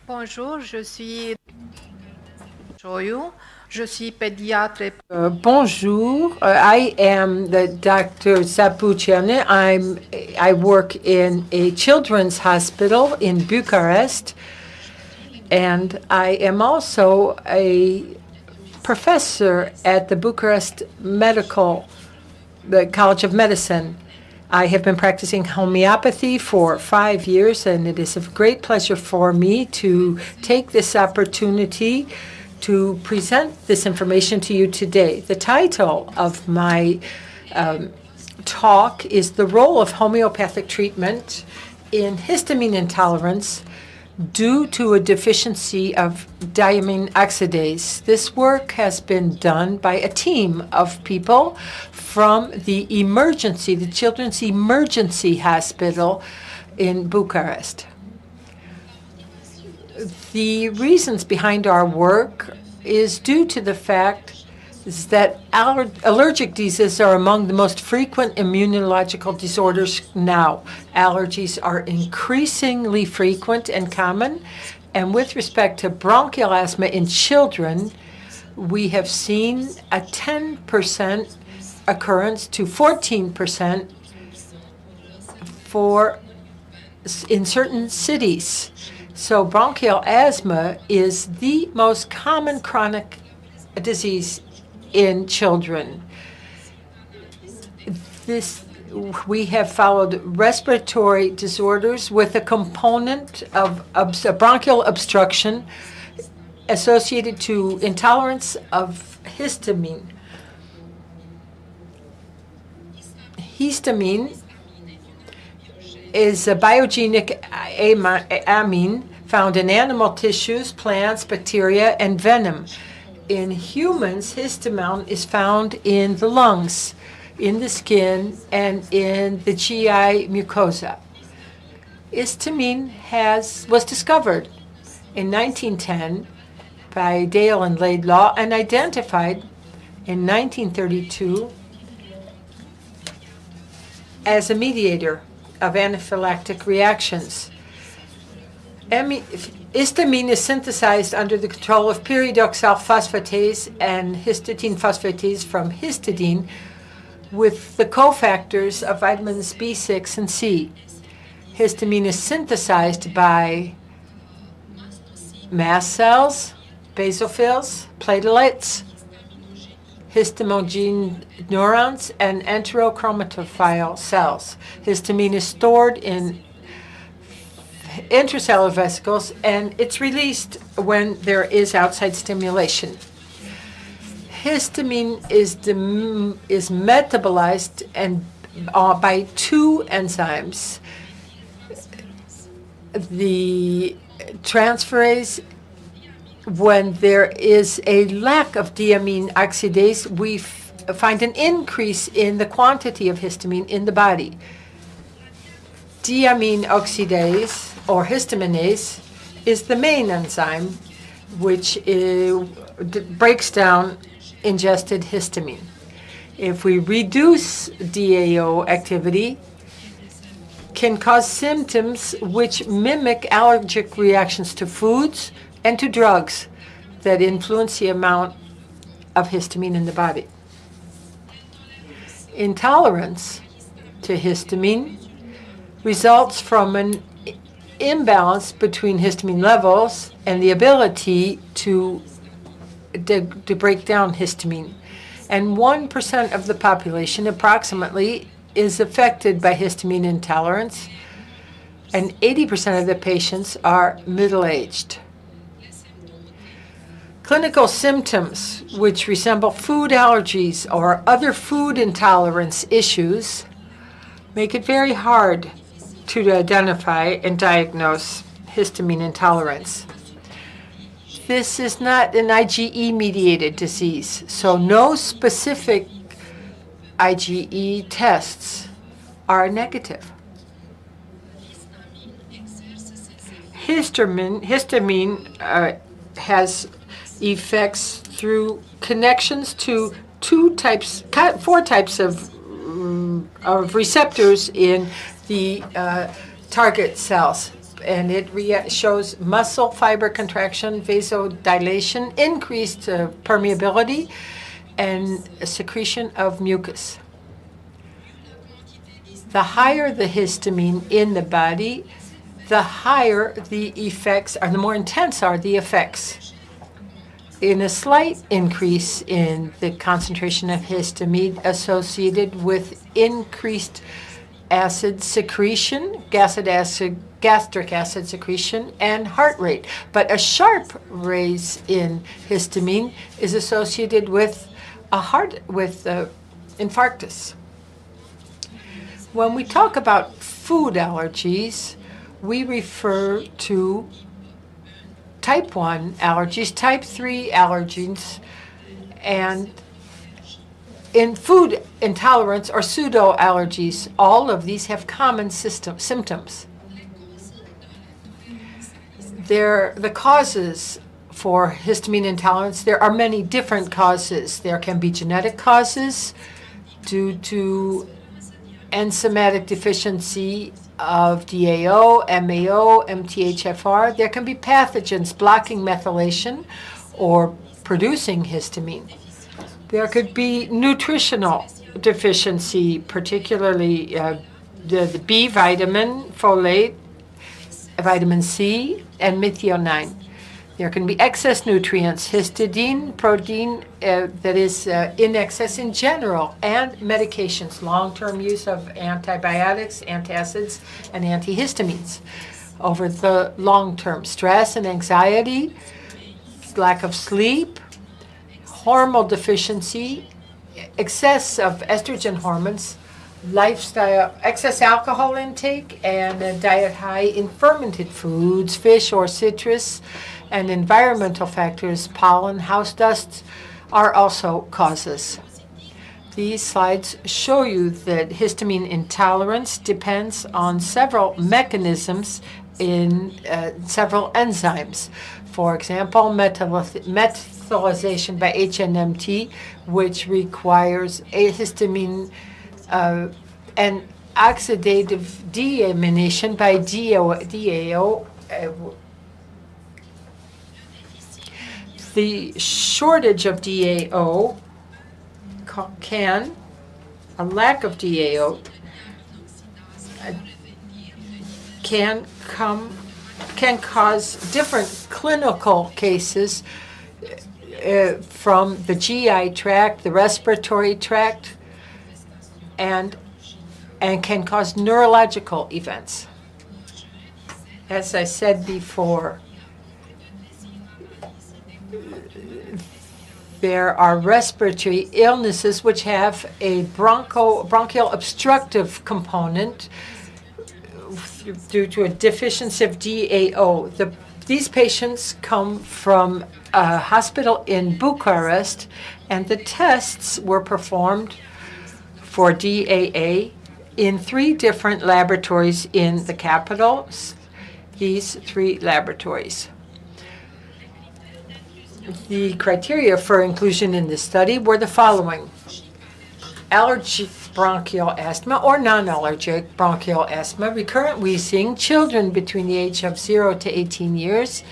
Bonjour, je suis Zapucioiu. Je suis pédiatre. Bonjour, I am the Dr. Zapucioiu. I work in a children's hospital in Bucharest, and I am also a professor at the the College of Medicine. I have been practicing homeopathy for 5 years, and it is a great pleasure for me to take this opportunity to present this information to you today. The title of my talk is The Role of Homeopathic Treatment in Histamine Intolerance Due to a Deficiency of Diamine Oxidase. This work has been done by a team of people from the Children's Emergency Hospital in Bucharest. The reasons behind our work is due to the fact that allergic diseases are among the most frequent immunological disorders now. Allergies are increasingly frequent and common, and with respect to bronchial asthma in children, we have seen a 10% occurrence to 14% in certain cities. So bronchial asthma is the most common chronic disease in children. We have followed respiratory disorders with a component of bronchial obstruction associated to intolerance of histamine. Histamine is a biogenic amine found in animal tissues, plants, bacteria, and venom. In humans, histamine is found in the lungs, in the skin, and in the GI mucosa. Histamine was discovered in 1910 by Dale and Laidlaw and identified in 1932 as a mediator of anaphylactic reactions. Histamine is synthesized under the control of pyridoxal phosphatase and histidine phosphatase from histidine with the cofactors of vitamins B6 and C. Histamine is synthesized by mast cells, basophils, platelets, histamogene neurons, and enterochromatophiles cells. Histamine is stored in intracellular vesicles, and it's released when there is outside stimulation. Histamine is metabolized by two enzymes. The transferase, when there is a lack of diamine oxidase, we find an increase in the quantity of histamine in the body. Diamine oxidase, or histaminase, is the main enzyme which breaks down ingested histamine. If we reduce DAO activity, can cause symptoms which mimic allergic reactions to foods and to drugs that influence the amount of histamine in the body. Intolerance to histamine results from an imbalance between histamine levels and the ability to break down histamine. And 1% of the population, approximately, is affected by histamine intolerance, and 80% of the patients are middle-aged. Clinical symptoms, which resemble food allergies or other food intolerance issues, make it very hard to identify and diagnose histamine intolerance. This is not an IgE-mediated disease, so no specific IgE tests are negative. Histamine has effects through connections to four types of receptors in the target cells. and it shows muscle fiber contraction, vasodilation, increased permeability, and secretion of mucus. The higher the histamine in the body, the higher the effects are, the more intense are the effects. In a slight increase in the concentration of histamine associated with increased acid secretion, gastric acid secretion, and heart rate. But a sharp raise in histamine is associated with infarctus. When we talk about food allergies, we refer to type 1 allergies, type 3 allergens, and in food intolerance or pseudo-allergies. All of these have common symptoms. The causes for histamine intolerance, there are many different causes. There can be genetic causes due to enzymatic deficiency of DAO, MAO, MTHFR. There can be pathogens blocking methylation or producing histamine. There could be nutritional deficiency, particularly the B vitamin, folate, vitamin C, and methionine. There can be excess nutrients, histidine, protein, that is in excess in general, and medications, long-term use of antibiotics, antacids, and antihistamines. Over the long term, stress and anxiety, lack of sleep, hormone deficiency, excess of estrogen hormones, lifestyle, excess alcohol intake, and a diet high in fermented foods, fish or citrus, and environmental factors, pollen, house dust, are also causes. These slides show you that histamine intolerance depends on several mechanisms in several enzymes. For example, methylation by HNMT, which requires a histamine and oxidative deamination by DAO. The shortage of DAO a lack of DAO can cause different clinical cases from the GI tract, the respiratory tract, and can cause neurological events. As I said before, there are respiratory illnesses which have a bronchial obstructive component due to a deficiency of DAO. These patients come from a hospital in Bucharest, and the tests were performed for DAA in 3 different laboratories in the capital. These 3 laboratories. The criteria for inclusion in this study were the following: allergic bronchial asthma or non-allergic bronchial asthma, recurrent wheezing, children between the age of 0 to 18 years,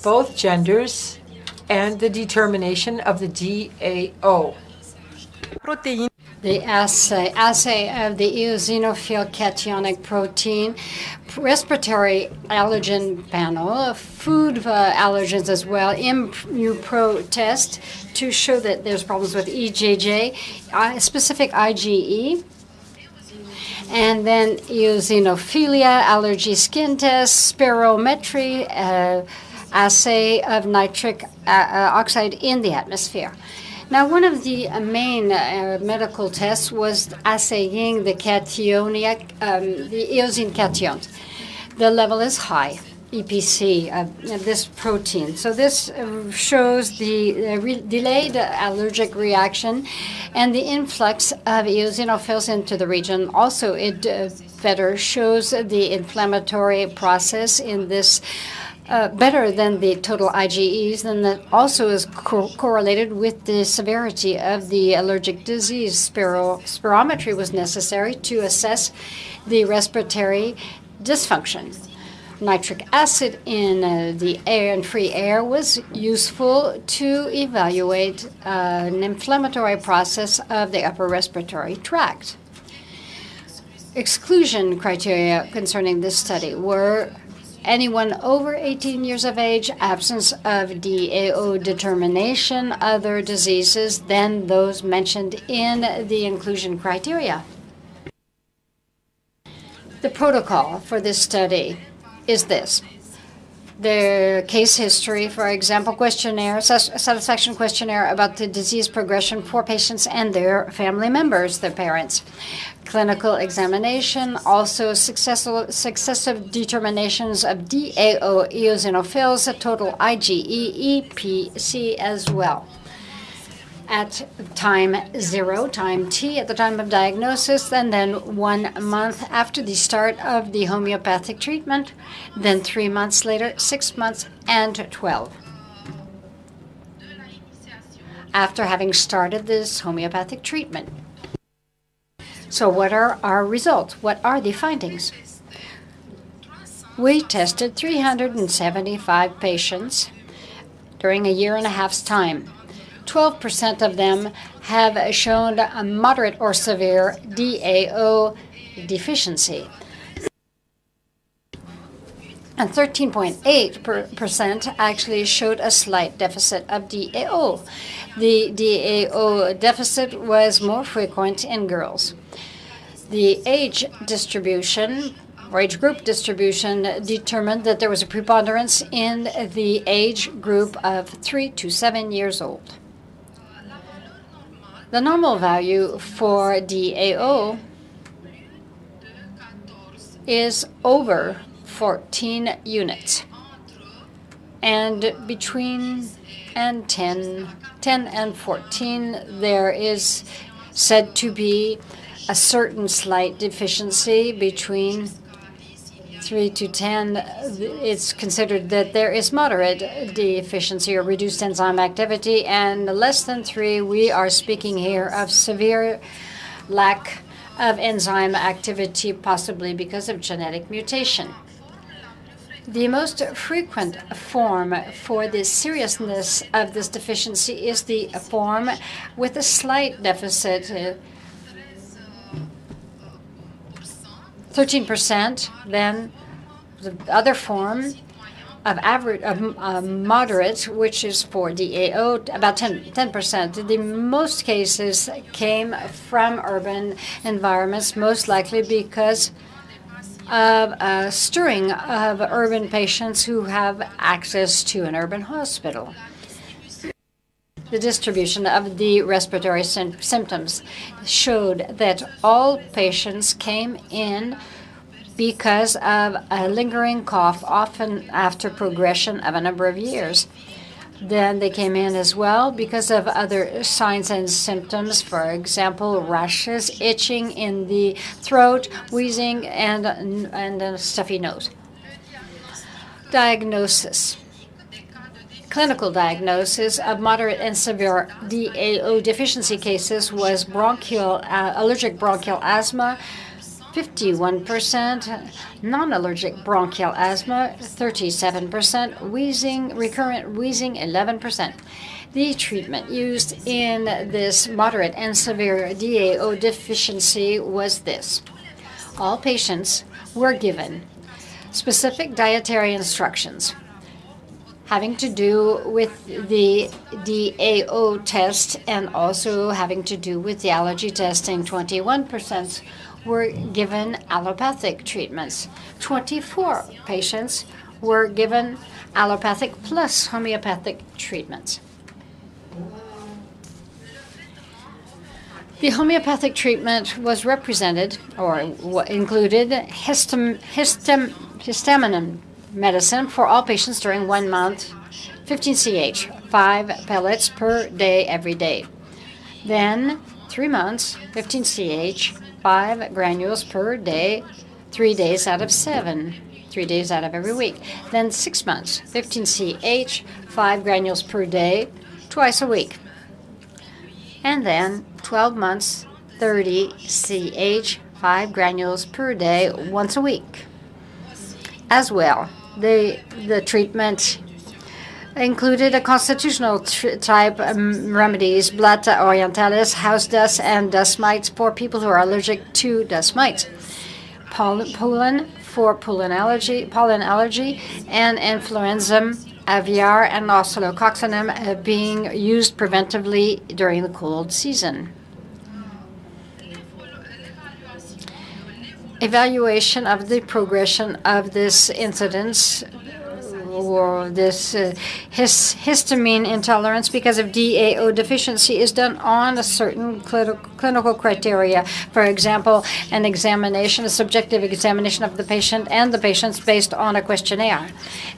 both genders, and the determination of the DAO. The assay of the eosinophil cationic protein, respiratory allergen panel, food allergens as well, ImmuPro test to show that there's problems with EJJ, specific IgE, and then eosinophilia, allergy skin test, spirometry, assay of nitric oxide in the atmosphere. Now, one of the main medical tests was assaying the the eosine cations. The level is high, EPC, of this protein. So this shows the delayed allergic reaction and the influx of eosinophils into the region. Also, it better shows the inflammatory process in this better than the total IgEs, and that also is correlated with the severity of the allergic disease. Spirometry was necessary to assess the respiratory dysfunction. Nitric acid in the air and free air was useful to evaluate an inflammatory process of the upper respiratory tract. Exclusion criteria concerning this study were anyone over 18 years of age, absence of DAO determination, other diseases than those mentioned in the inclusion criteria. The protocol for this study is this. The case history, for example, questionnaire, satisfaction questionnaire about the disease progression for patients and their family members, their parents. Clinical examination, also successive determinations of DAO eosinophils, total IgE, EPC as well. At time 0, time t, at the time of diagnosis, and then 1 month after the start of the homeopathic treatment, then 3 months later, 6 months, and 12. After having started this homeopathic treatment. So what are our results? What are the findings? We tested 375 patients during a year and a half's time. 12% of them have shown a moderate or severe DAO deficiency. And 13.8% actually showed a slight deficit of DAO. The DAO deficit was more frequent in girls. The age distribution, or age group distribution, determined that there was a preponderance in the age group of 3 to 7 years old. The normal value for DAO is over 14 units, and between 10 and 14 there is said to be a certain slight deficiency. Between 3 to 10, it's considered that there is moderate deficiency or reduced enzyme activity, and less than 3, we are speaking here of severe lack of enzyme activity, possibly because of genetic mutation. The most frequent form for the seriousness of this deficiency is the form with a slight deficit, 13%. Then the other form of average, moderate, which is for DAO, about 10%. The most cases came from urban environments, most likely because of a stirring of urban patients who have access to an urban hospital. The distribution of the respiratory symptoms showed that all patients came in because of a lingering cough, often after progression of a number of years. Then they came in as well because of other signs and symptoms, for example, rashes, itching in the throat, wheezing, and a stuffy nose. Diagnosis. Clinical diagnosis of moderate and severe DAO deficiency cases was allergic bronchial asthma, 51%, non-allergic bronchial asthma, 37%, wheezing, recurrent wheezing, 11%. The treatment used in this moderate and severe DAO deficiency was this. All patients were given specific dietary instructions having to do with the DAO test and also having to do with the allergy testing. 21% were given allopathic treatments. 24 patients were given allopathic plus homeopathic treatments. The homeopathic treatment was represented or included histamine medicine for all patients during 1 month, 15 CH, 5 pellets per day every day. Then 3 months, 15 CH, 5 granules per day, 3 days out of 7, 3 days out of every week. Then 6 months, 15 CH, 5 granules per day, twice a week. And then 12 months, 30 CH, 5 granules per day, once a week. as well. The treatment included a constitutional type remedies, Blata orientalis, house dust, and dust mites for people who are allergic to dust mites. Pollen for pollen allergy, and influenza aviar and oscillococcinum being used preventively during the cold season. Evaluation of the progression of this incidence or this histamine intolerance because of DAO deficiency is done on a certain clinical criteria. For example, an examination, a subjective examination of the patient and the patients based on a questionnaire,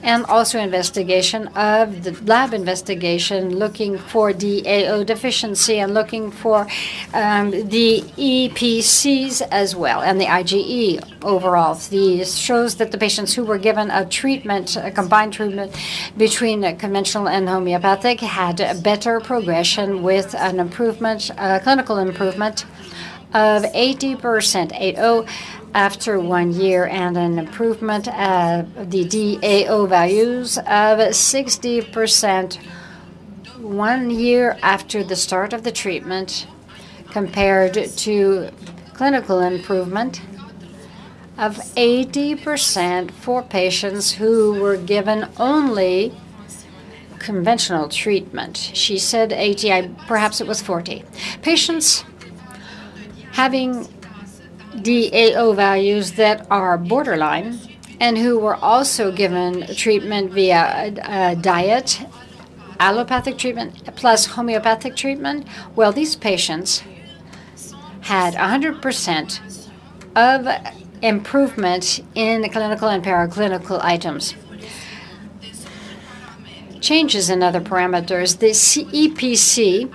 and also investigation of the lab investigation looking for DAO deficiency and looking for the EPCs as well, and the IgE overall. This shows that the patients who were given a treatment, a combined treatment between conventional and homeopathic, had a better progression with an improvement, clinical improvement of 80%, 80, after 1 year, and an improvement of the DAO values of 60% 1 year after the start of the treatment, compared to clinical improvement of 80% for patients who were given only conventional treatment. She said 80, perhaps it was 40. Patients having DAO values that are borderline and who were also given treatment via diet, allopathic treatment plus homeopathic treatment, well, these patients had 100% of improvement in the clinical and paraclinical items. Changes in other parameters. The EPC,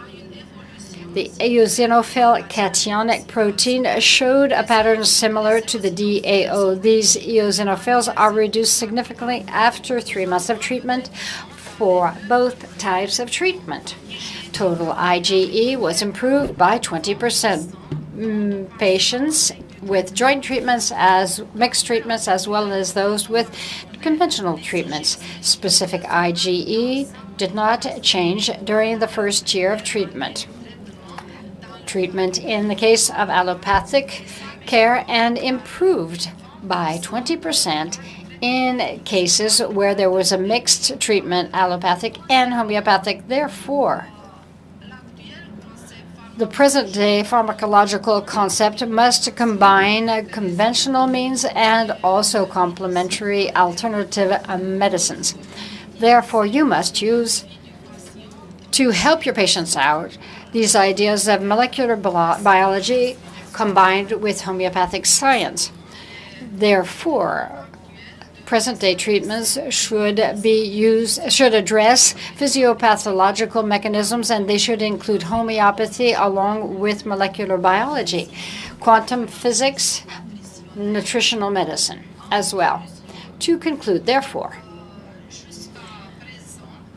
the eosinophil cationic protein, showed a pattern similar to the DAO. These eosinophils are reduced significantly after 3 months of treatment for both types of treatment. Total IgE was improved by 20%. Patients with joint treatments, as mixed treatments, as well as those with conventional treatments. Specific IgE did not change during the first year of treatment. Treatment in the case of allopathic care and improved by 20% in cases where there was a mixed treatment, allopathic and homeopathic. Therefore, the present-day pharmacological concept must combine conventional means and also complementary alternative medicines. Therefore, you must use, to help your patients out, these ideas of molecular biology combined with homeopathic science. Therefore, present-day treatments should address physiopathological mechanisms, and they should include homeopathy along with molecular biology, quantum physics, nutritional medicine as well. To conclude, therefore,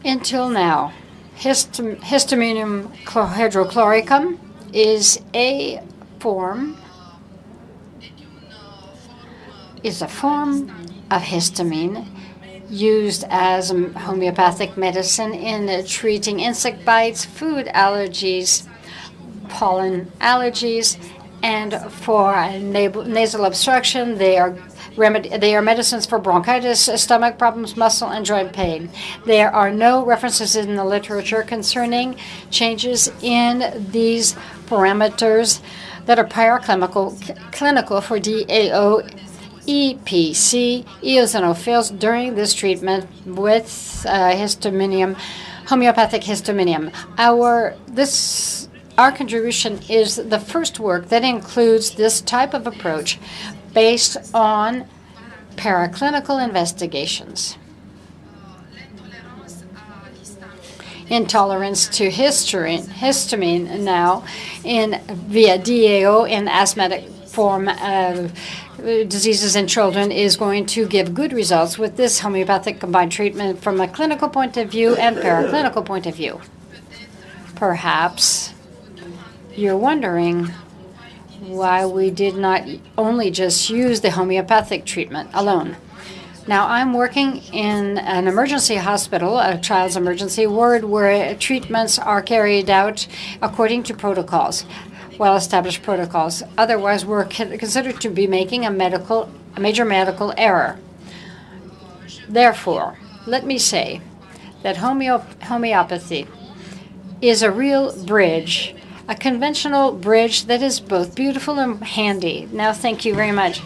until now, histaminium hydrochloricum is a form of histamine used as homeopathic medicine in treating insect bites, food allergies, pollen allergies, and for nasal obstruction. They are medicines for bronchitis, stomach problems, muscle and joint pain. There are no references in the literature concerning changes in these parameters that are clinical for DAO, EPC, eosinophils during this treatment with histaminium, homeopathic histaminium. Our contribution is the first work that includes this type of approach based on paraclinical investigations. Intolerance to histamine now via DAO in asthmatic form of diseases in children is going to give good results with this homeopathic combined treatment from a clinical point of view and paraclinical point of view. Perhaps you're wondering why we did not only just use the homeopathic treatment alone. Now, I'm working in an emergency hospital, a child's emergency ward, where treatments are carried out according to protocols, well-established protocols. Otherwise, we're considered to be making a major medical error. Therefore, let me say that homeopathy is a real bridge, a conventional bridge that is both beautiful and handy. Now, thank you very much.